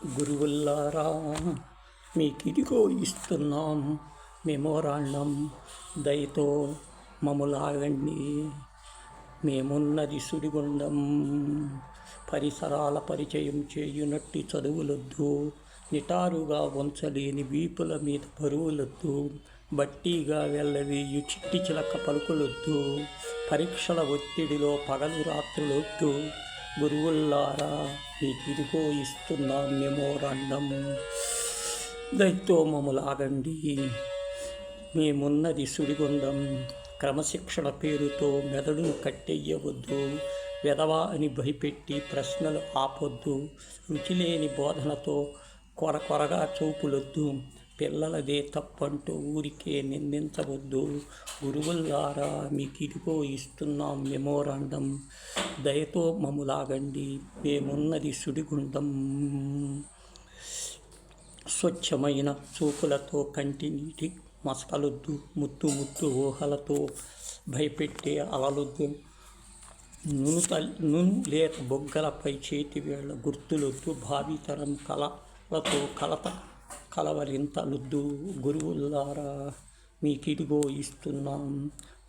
గురువుల్లారా మీకిదిగో ఇస్తున్నాం మెమోరాండం, దయతో మములాగండి. మేమున్నది సుడిగుండం, పరిసరాల పరిచయం చేయునట్టి చదువులొద్దు, నిటారుగా ఉంచలేని వీపుల మీద బరువులొద్దు, బట్టీగా వెళ్ళవేయు చిట్టి చిలక పలుకులొద్దు, పరీక్షల ఒత్తిడిలో పగలు రాత్రులొద్దు. గురువుల్లారా మీకిదిగో ఇస్తున్నాం మెమోరాండం, దయతో మములాగండి. మేమున్నది సుడిగుండం, క్రమశిక్షణ పేరుతో మెదడును కట్టెయ్యవద్దు, వెధవా అని భయపెట్టి ప్రశ్నలు ఆపొద్దు, రుచిలేని బోధనతో కొరకొరగా చూపులొద్దు, పిల్లలదే తప్పంటూ ఊరికే నిందించవద్దు. గురువుల్లారా మీకిదిగో ఇస్తున్నాం మెమోరాండం, దయతో మములాగండి. మేమున్నది సుడిగుండం, స్వచ్ఛమైన చూపులతో కంటి నీటి మసకలొద్దు, ముత్తు ముత్తు ఊహలతో భయపెట్టే అలలొద్దు, నును లేత బొగ్గలపై చేతివేళ్ల గుర్తులొద్దు, భావితరం కలలతో కలవరింతలొద్దు. గురువుల్లారా మీకిదిగో ఇస్తున్నాం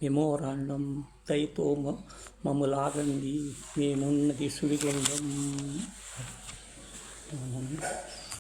మెమోరాండం, దయతో మములాగండి. మేమున్నది సుడిగుండం.